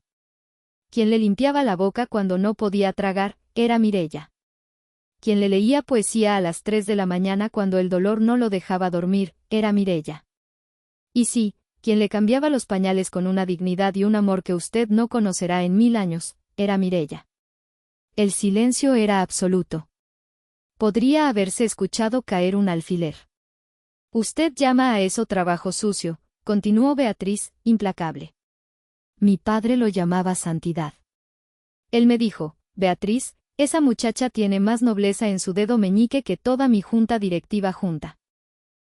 Quien le limpiaba la boca cuando no podía tragar, era Mireya. Quien le leía poesía a las 3 de la mañana cuando el dolor no lo dejaba dormir, era Mireya. Y sí, quien le cambiaba los pañales con una dignidad y un amor que usted no conocerá en 1000 años, era Mireya. El silencio era absoluto. Podría haberse escuchado caer un alfiler. Usted llama a eso trabajo sucio, continuó Beatriz, implacable. Mi padre lo llamaba santidad. Él me dijo, Beatriz, esa muchacha tiene más nobleza en su dedo meñique que toda mi junta directiva junta.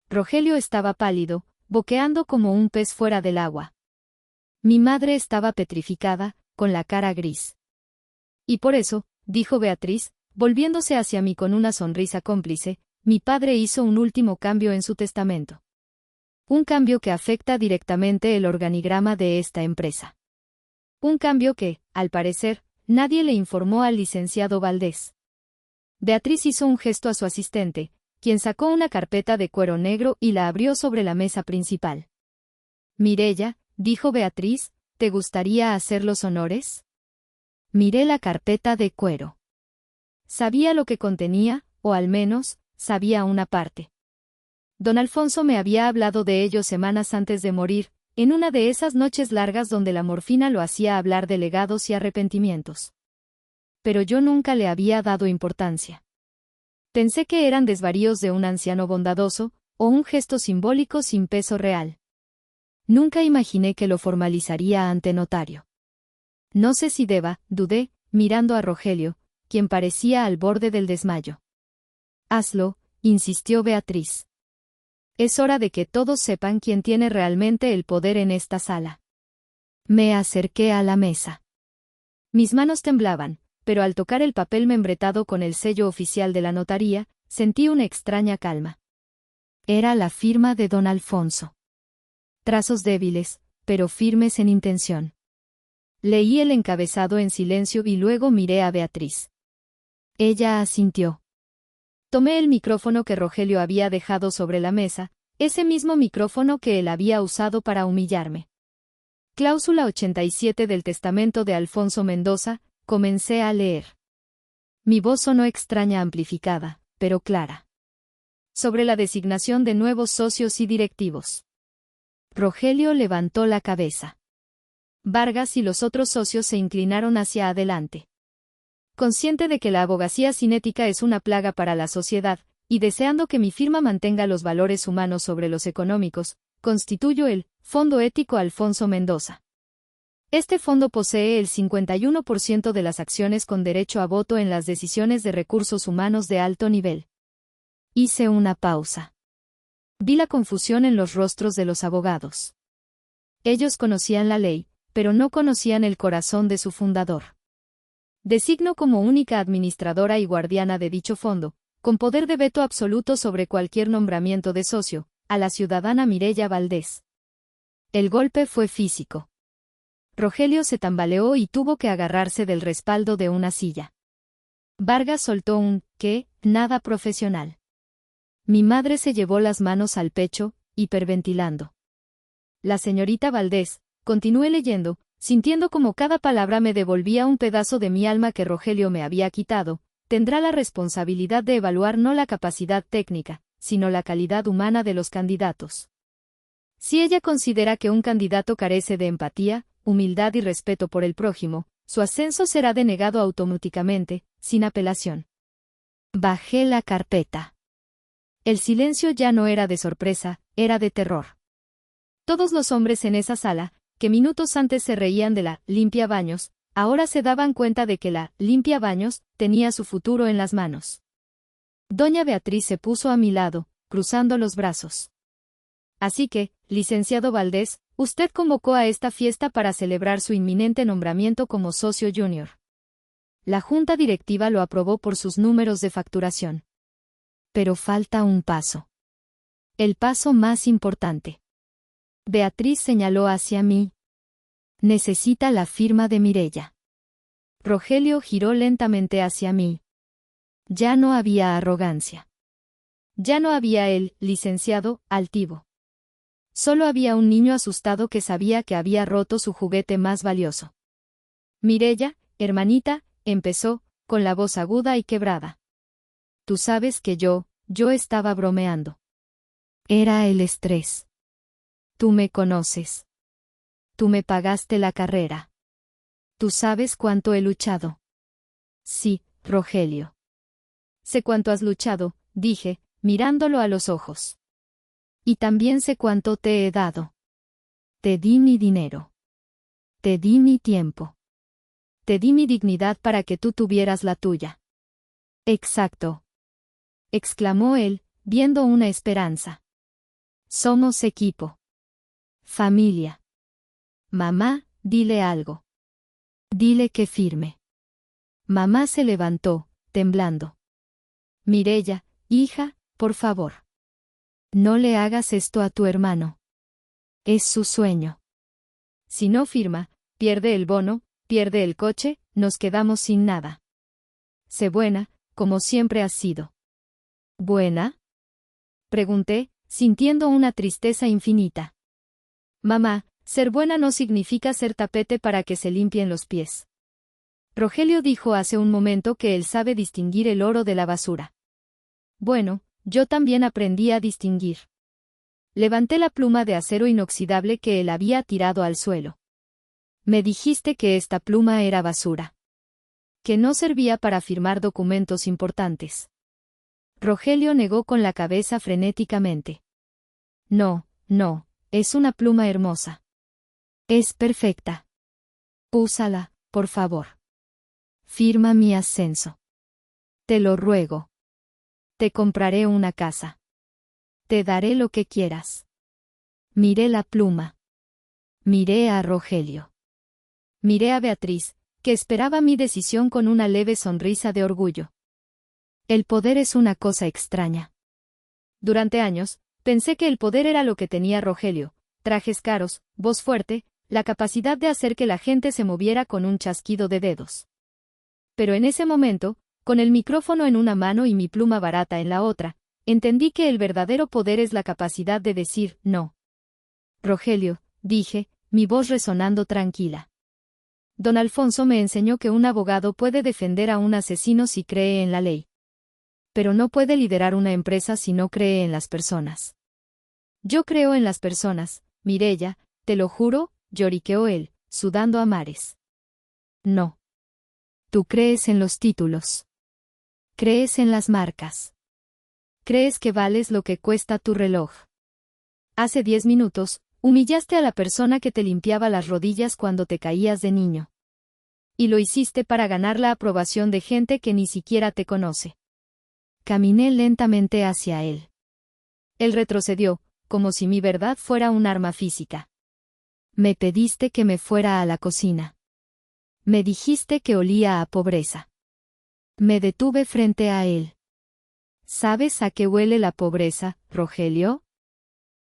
Rogelio estaba pálido, boqueando como un pez fuera del agua. Mi madre estaba petrificada, con la cara gris. Y por eso, dijo Beatriz, volviéndose hacia mí con una sonrisa cómplice, mi padre hizo un último cambio en su testamento. Un cambio que afecta directamente el organigrama de esta empresa. Un cambio que, al parecer, nadie le informó al licenciado Valdés. Beatriz hizo un gesto a su asistente, quien sacó una carpeta de cuero negro y la abrió sobre la mesa principal. Mireya, dijo Beatriz, ¿te gustaría hacer los honores? Miré la carpeta de cuero. Sabía lo que contenía, o al menos, sabía una parte. Don Alfonso me había hablado de ello semanas antes de morir, en una de esas noches largas donde la morfina lo hacía hablar de legados y arrepentimientos. Pero yo nunca le había dado importancia. Pensé que eran desvaríos de un anciano bondadoso, o un gesto simbólico sin peso real. Nunca imaginé que lo formalizaría ante notario. No sé si dudé, mirando a Rogelio, quien parecía al borde del desmayo. Hazlo, insistió Beatriz. Es hora de que todos sepan quién tiene realmente el poder en esta sala. Me acerqué a la mesa. Mis manos temblaban, pero al tocar el papel membretado con el sello oficial de la notaría, sentí una extraña calma. Era la firma de don Alfonso. Trazos débiles, pero firmes en intención. Leí el encabezado en silencio y luego miré a Beatriz. Ella asintió. Tomé el micrófono que Rogelio había dejado sobre la mesa, ese mismo micrófono que él había usado para humillarme. Cláusula 87 del testamento de Alfonso Mendoza, comencé a leer. Mi voz sonó extraña amplificada, pero clara. Sobre la designación de nuevos socios y directivos. Rogelio levantó la cabeza. Vargas y los otros socios se inclinaron hacia adelante. Consciente de que la abogacía sin ética es una plaga para la sociedad, y deseando que mi firma mantenga los valores humanos sobre los económicos, constituyo el Fondo Ético Alfonso Mendoza. Este fondo posee el 51% de las acciones con derecho a voto en las decisiones de recursos humanos de alto nivel. Hice una pausa. Vi la confusión en los rostros de los abogados. Ellos conocían la ley, pero no conocían el corazón de su fundador. Designo como única administradora y guardiana de dicho fondo, con poder de veto absoluto sobre cualquier nombramiento de socio, a la ciudadana Mireya Valdés. El golpe fue físico. Rogelio se tambaleó y tuvo que agarrarse del respaldo de una silla. Vargas soltó un «¿qué?», nada profesional. Mi madre se llevó las manos al pecho, hiperventilando. La señorita Valdés, continué leyendo, sintiendo como cada palabra me devolvía un pedazo de mi alma que Rogelio me había quitado, tendrá la responsabilidad de evaluar no la capacidad técnica, sino la calidad humana de los candidatos. Si ella considera que un candidato carece de empatía, humildad y respeto por el prójimo, su ascenso será denegado automáticamente, sin apelación. Bajé la carpeta. El silencio ya no era de sorpresa, era de terror. Todos los hombres en esa sala, que minutos antes se reían de la limpia baños, ahora se daban cuenta de que la limpia baños tenía su futuro en las manos. Doña Beatriz se puso a mi lado, cruzando los brazos. Así que, licenciado Valdés, usted convocó a esta fiesta para celebrar su inminente nombramiento como socio junior. La junta directiva lo aprobó por sus números de facturación. Pero falta un paso. El paso más importante. Beatriz señaló hacia mí. Necesita la firma de Mireya. Rogelio giró lentamente hacia mí. Ya no había arrogancia. Ya no había el licenciado altivo. Solo había un niño asustado que sabía que había roto su juguete más valioso. Mireya, hermanita, empezó, con la voz aguda y quebrada. Tú sabes que yo estaba bromeando. Era el estrés. Tú me conoces. Tú me pagaste la carrera. Tú sabes cuánto he luchado. Sí, Rogelio. Sé cuánto has luchado, dije, mirándolo a los ojos. Y también sé cuánto te he dado. Te di mi dinero. Te di mi tiempo. Te di mi dignidad para que tú tuvieras la tuya. Exacto. Exclamó él, viendo una esperanza. Somos equipo. Familia. Mamá, dile algo. Dile que firme. Mamá se levantó, temblando. Mireya, hija, por favor. No le hagas esto a tu hermano. Es su sueño. Si no firma, pierde el bono, pierde el coche, nos quedamos sin nada. Sé buena, como siempre has sido. ¿Buena? Pregunté, sintiendo una tristeza infinita. Mamá, ser buena no significa ser tapete para que se limpien los pies. Rogelio dijo hace un momento que él sabe distinguir el oro de la basura. Bueno, yo también aprendí a distinguir. Levanté la pluma de acero inoxidable que él había tirado al suelo. Me dijiste que esta pluma era basura. Que no servía para firmar documentos importantes. Rogelio negó con la cabeza frenéticamente. No, no, es una pluma hermosa. Es perfecta. Úsala, por favor. Firma mi ascenso. Te lo ruego. Te compraré una casa. Te daré lo que quieras. Miré la pluma. Miré a Rogelio. Miré a Beatriz, que esperaba mi decisión con una leve sonrisa de orgullo. El poder es una cosa extraña. Durante años, pensé que el poder era lo que tenía Rogelio: trajes caros, voz fuerte, la capacidad de hacer que la gente se moviera con un chasquido de dedos. Pero en ese momento, con el micrófono en una mano y mi pluma barata en la otra, entendí que el verdadero poder es la capacidad de decir no. Rogelio, dije, mi voz resonando tranquila. Don Alfonso me enseñó que un abogado puede defender a un asesino si cree en la ley. Pero no puede liderar una empresa si no cree en las personas. Yo creo en las personas, Mireya, te lo juro, lloriqueó él, sudando a mares. No. Tú crees en los títulos. Crees en las marcas. Crees que vales lo que cuesta tu reloj. Hace 10 minutos, humillaste a la persona que te limpiaba las rodillas cuando te caías de niño. Y lo hiciste para ganar la aprobación de gente que ni siquiera te conoce. Caminé lentamente hacia él. Él retrocedió, como si mi verdad fuera un arma física. Me pediste que me fuera a la cocina. Me dijiste que olía a pobreza. Me detuve frente a él. ¿Sabes a qué huele la pobreza, Rogelio?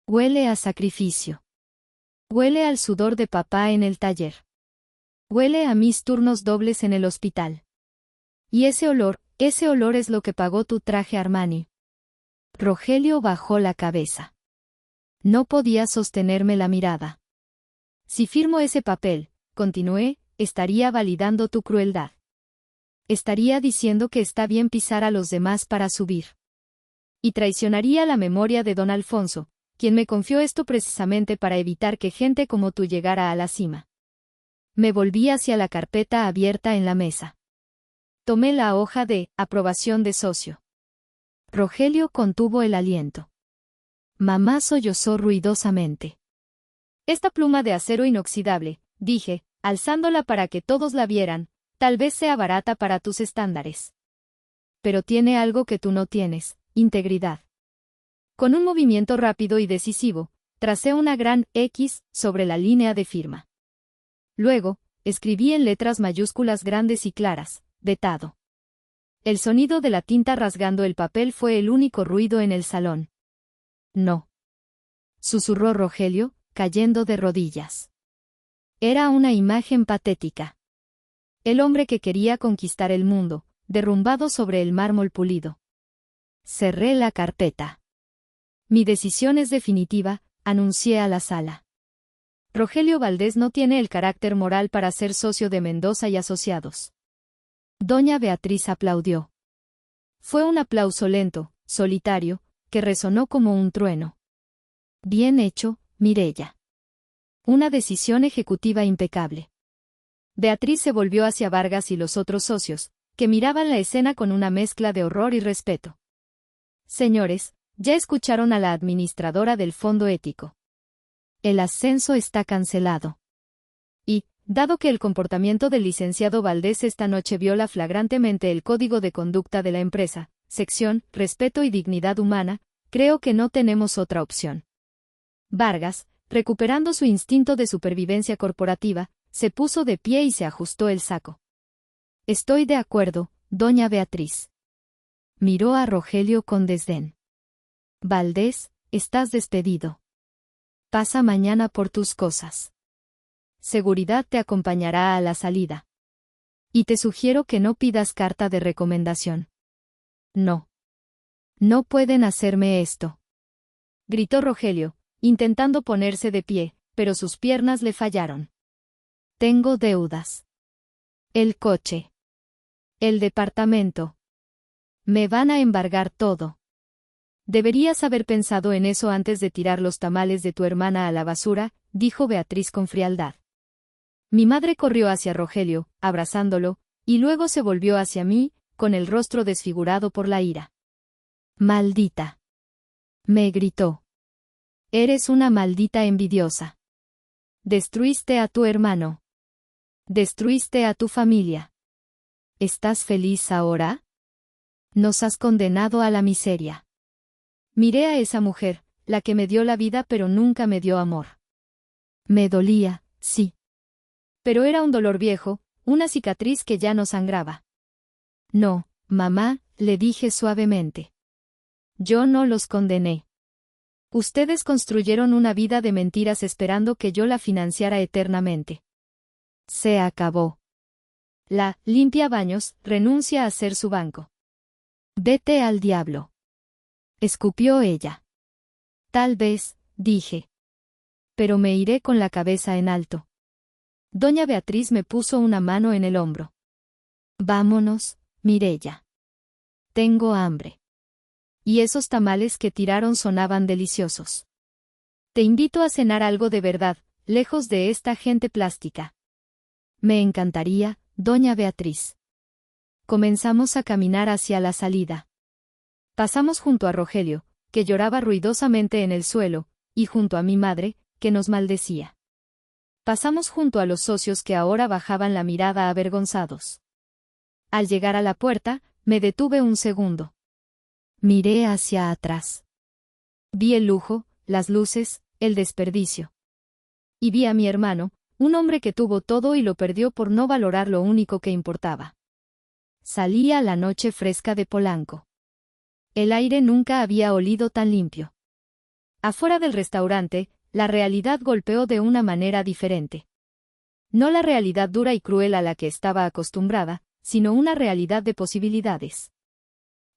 Huele a sacrificio. Huele al sudor de papá en el taller. Huele a mis turnos dobles en el hospital. Y ese olor es lo que pagó tu traje Armani. Rogelio bajó la cabeza. No podía sostenerme la mirada. Si firmo ese papel, continué, estaría validando tu crueldad. Estaría diciendo que está bien pisar a los demás para subir. Y traicionaría la memoria de don Alfonso, quien me confió esto precisamente para evitar que gente como tú llegara a la cima. Me volví hacia la carpeta abierta en la mesa. Tomé la hoja de aprobación de socio. Rogelio contuvo el aliento. Mamá sollozó ruidosamente. Esta pluma de acero inoxidable, dije, alzándola para que todos la vieran, tal vez sea barata para tus estándares. Pero tiene algo que tú no tienes, integridad. Con un movimiento rápido y decisivo, tracé una gran X sobre la línea de firma. Luego, escribí en letras mayúsculas grandes y claras, vetado. El sonido de la tinta rasgando el papel fue el único ruido en el salón. No. Susurró Rogelio, cayendo de rodillas. Era una imagen patética. El hombre que quería conquistar el mundo, derrumbado sobre el mármol pulido. Cerré la carpeta. Mi decisión es definitiva, anuncié a la sala. Rogelio Valdés no tiene el carácter moral para ser socio de Mendoza y Asociados. Doña Beatriz aplaudió. Fue un aplauso lento, solitario, que resonó como un trueno. Bien hecho, Mireya. Una decisión ejecutiva impecable. Beatriz se volvió hacia Vargas y los otros socios, que miraban la escena con una mezcla de horror y respeto. Señores, ya escucharon a la administradora del Fondo Ético. El ascenso está cancelado. Y, dado que el comportamiento del licenciado Valdés esta noche viola flagrantemente el Código de Conducta de la empresa, sección, Respeto y Dignidad Humana, creo que no tenemos otra opción. Vargas, recuperando su instinto de supervivencia corporativa, se puso de pie y se ajustó el saco. Estoy de acuerdo, doña Beatriz. Miró a Rogelio con desdén. Valdés, estás despedido. Pasa mañana por tus cosas. Seguridad te acompañará a la salida. Y te sugiero que no pidas carta de recomendación. No. No pueden hacerme esto. Gritó Rogelio, intentando ponerse de pie, pero sus piernas le fallaron. Tengo deudas. El coche. El departamento. Me van a embargar todo. Deberías haber pensado en eso antes de tirar los tamales de tu hermana a la basura, dijo Beatriz con frialdad. Mi madre corrió hacia Rogelio, abrazándolo, y luego se volvió hacia mí, con el rostro desfigurado por la ira. Maldita. Me gritó. Eres una maldita envidiosa. Destruiste a tu hermano. Destruiste a tu familia. ¿Estás feliz ahora? Nos has condenado a la miseria. Miré a esa mujer, la que me dio la vida pero nunca me dio amor. Me dolía, sí. Pero era un dolor viejo, una cicatriz que ya no sangraba. No, mamá, le dije suavemente. Yo no los condené. Ustedes construyeron una vida de mentiras esperando que yo la financiara eternamente. Se acabó. La limpia baños renuncia a ser su banco. Vete al diablo. Escupió ella. Tal vez, dije. Pero me iré con la cabeza en alto. Doña Beatriz me puso una mano en el hombro. Vámonos, Mireya. Tengo hambre. Y esos tamales que tiraron sonaban deliciosos. Te invito a cenar algo de verdad, lejos de esta gente plástica. Me encantaría, doña Beatriz. Comenzamos a caminar hacia la salida. Pasamos junto a Rogelio, que lloraba ruidosamente en el suelo, y junto a mi madre, que nos maldecía. Pasamos junto a los socios que ahora bajaban la mirada avergonzados. Al llegar a la puerta, me detuve un segundo. Miré hacia atrás. Vi el lujo, las luces, el desperdicio. Y vi a mi hermano, un hombre que tuvo todo y lo perdió por no valorar lo único que importaba. Salía la noche fresca de Polanco. El aire nunca había olido tan limpio. Afuera del restaurante, la realidad golpeó de una manera diferente. No la realidad dura y cruel a la que estaba acostumbrada, sino una realidad de posibilidades.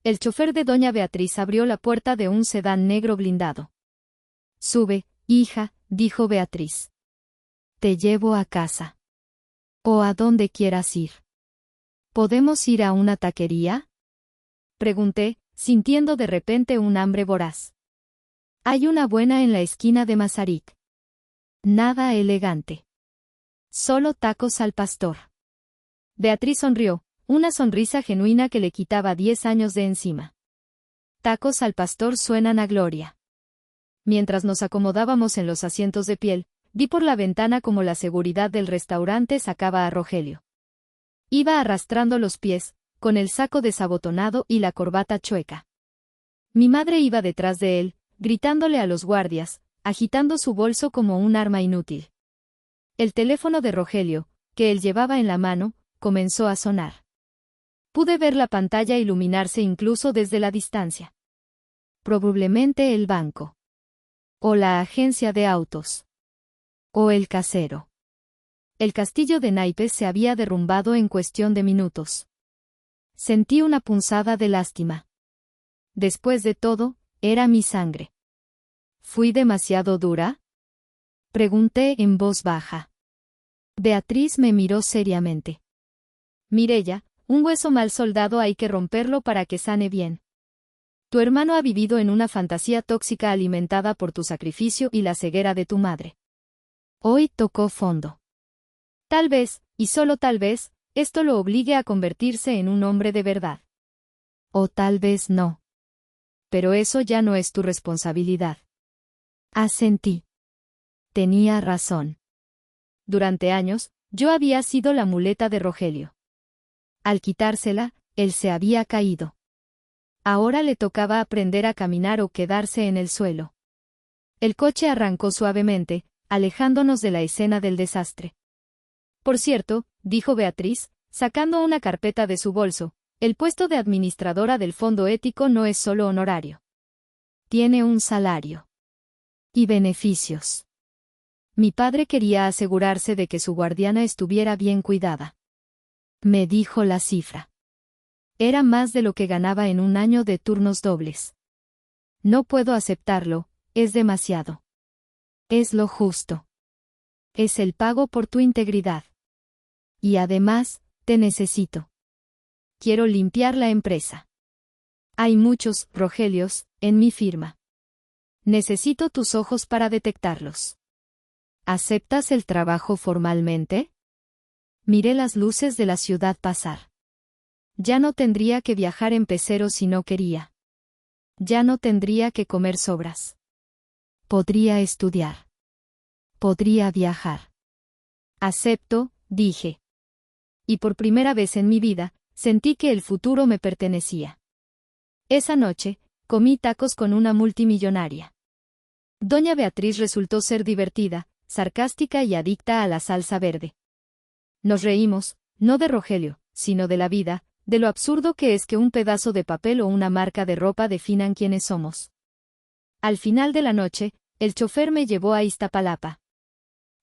El chofer de doña Beatriz abrió la puerta de un sedán negro blindado. «Sube, hija», dijo Beatriz. «Te llevo a casa. O a donde quieras ir». «¿Podemos ir a una taquería?», pregunté, sintiendo de repente un hambre voraz. «Hay una buena en la esquina de Masaryk. Nada elegante. Solo tacos al pastor». Beatriz sonrió, una sonrisa genuina que le quitaba 10 años de encima. «Tacos al pastor suenan a gloria». Mientras nos acomodábamos en los asientos de piel, vi por la ventana cómo la seguridad del restaurante sacaba a Rogelio. Iba arrastrando los pies, con el saco desabotonado y la corbata chueca. Mi madre iba detrás de él, gritándole a los guardias, agitando su bolso como un arma inútil. El teléfono de Rogelio, que él llevaba en la mano, comenzó a sonar. Pude ver la pantalla iluminarse incluso desde la distancia. Probablemente el banco. O la agencia de autos. O el casero. El castillo de naipes se había derrumbado en cuestión de minutos. Sentí una punzada de lástima. Después de todo, era mi sangre. ¿Fui demasiado dura?, pregunté en voz baja. Beatriz me miró seriamente. «Mireya, un hueso mal soldado hay que romperlo para que sane bien. Tu hermano ha vivido en una fantasía tóxica alimentada por tu sacrificio y la ceguera de tu madre. Hoy tocó fondo. Tal vez, y solo tal vez, esto lo obligue a convertirse en un hombre de verdad. O tal vez no. Pero eso ya no es tu responsabilidad». Asentí. Tenía razón. Durante años, yo había sido la muleta de Rogelio. Al quitársela, él se había caído. Ahora le tocaba aprender a caminar o quedarse en el suelo. El coche arrancó suavemente, alejándonos de la escena del desastre. «Por cierto», dijo Beatriz, sacando una carpeta de su bolso, «el puesto de administradora del fondo ético no es solo honorario. Tiene un salario. Y beneficios. Mi padre quería asegurarse de que su guardiana estuviera bien cuidada. Me dijo la cifra. Era más de lo que ganaba en un año de turnos dobles. No puedo aceptarlo, es demasiado. Es lo justo. Es el pago por tu integridad. Y además, te necesito. Quiero limpiar la empresa. Hay muchos Rogelios en mi firma. Necesito tus ojos para detectarlos. ¿Aceptas el trabajo formalmente?». Miré las luces de la ciudad pasar. Ya no tendría que viajar en pecero si no quería. Ya no tendría que comer sobras. Podría estudiar. Podría viajar. «Acepto», dije. Y por primera vez en mi vida, sentí que el futuro me pertenecía. Esa noche, comí tacos con una multimillonaria. Doña Beatriz resultó ser divertida, sarcástica y adicta a la salsa verde. Nos reímos, no de Rogelio, sino de la vida, de lo absurdo que es que un pedazo de papel o una marca de ropa definan quiénes somos. Al final de la noche, el chofer me llevó a Iztapalapa.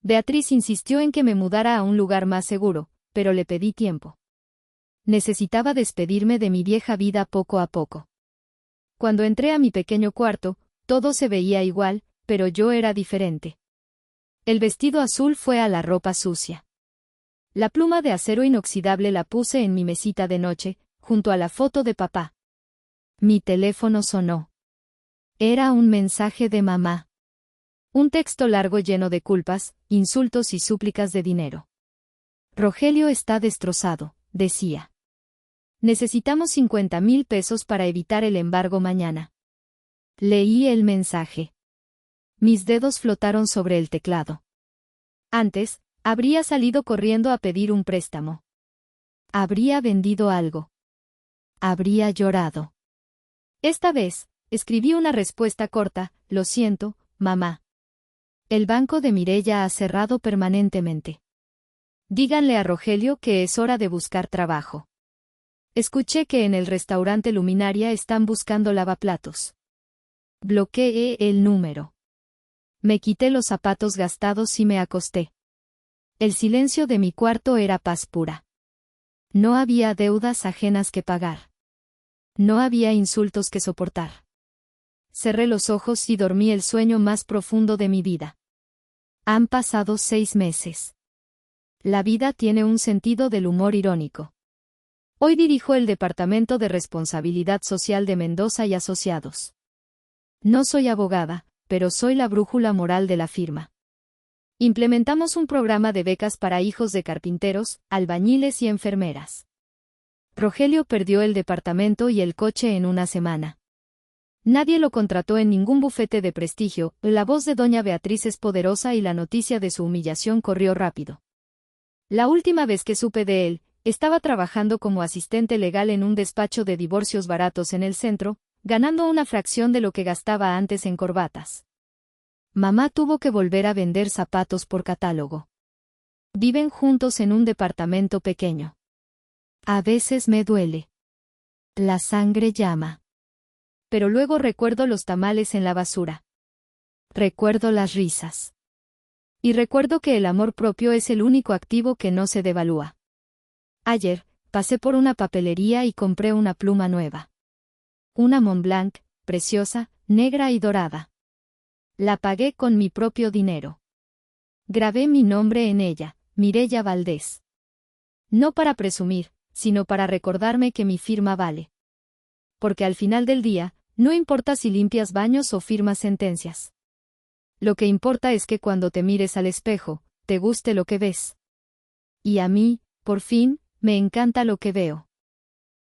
Beatriz insistió en que me mudara a un lugar más seguro, pero le pedí tiempo. Necesitaba despedirme de mi vieja vida poco a poco. Cuando entré a mi pequeño cuarto, todo se veía igual, pero yo era diferente. El vestido azul fue a la ropa sucia. La pluma de acero inoxidable la puse en mi mesita de noche, junto a la foto de papá. Mi teléfono sonó. Era un mensaje de mamá. Un texto largo lleno de culpas, insultos y súplicas de dinero. «Rogelio está destrozado», decía. «Necesitamos 50,000 pesos para evitar el embargo mañana». Leí el mensaje. Mis dedos flotaron sobre el teclado. Antes, habría salido corriendo a pedir un préstamo. Habría vendido algo. Habría llorado. Esta vez, escribí una respuesta corta: lo siento, mamá. El banco de Mireya ha cerrado permanentemente. Díganle a Rogelio que es hora de buscar trabajo. Escuché que en el restaurante Luminaria están buscando lavaplatos. Bloqueé el número. Me quité los zapatos gastados y me acosté. El silencio de mi cuarto era paz pura. No había deudas ajenas que pagar. No había insultos que soportar. Cerré los ojos y dormí el sueño más profundo de mi vida. Han pasado 6 meses. La vida tiene un sentido del humor irónico. Hoy dirijo el Departamento de Responsabilidad Social de Mendoza y Asociados. No soy abogada, pero soy la brújula moral de la firma. Implementamos un programa de becas para hijos de carpinteros, albañiles y enfermeras. Rogelio perdió el departamento y el coche en una semana. Nadie lo contrató en ningún bufete de prestigio, la voz de doña Beatriz es poderosa y la noticia de su humillación corrió rápido. La última vez que supe de él, estaba trabajando como asistente legal en un despacho de divorcios baratos en el centro, ganando una fracción de lo que gastaba antes en corbatas. Mamá tuvo que volver a vender zapatos por catálogo. Viven juntos en un departamento pequeño. A veces me duele. La sangre llama. Pero luego recuerdo los tamales en la basura. Recuerdo las risas. Y recuerdo que el amor propio es el único activo que no se devalúa. Ayer, pasé por una papelería y compré una pluma nueva. Una Montblanc, preciosa, negra y dorada. La pagué con mi propio dinero. Grabé mi nombre en ella, Mireya Valdés. No para presumir, sino para recordarme que mi firma vale. Porque al final del día, no importa si limpias baños o firmas sentencias. Lo que importa es que cuando te mires al espejo, te guste lo que ves. Y a mí, por fin, me encanta lo que veo.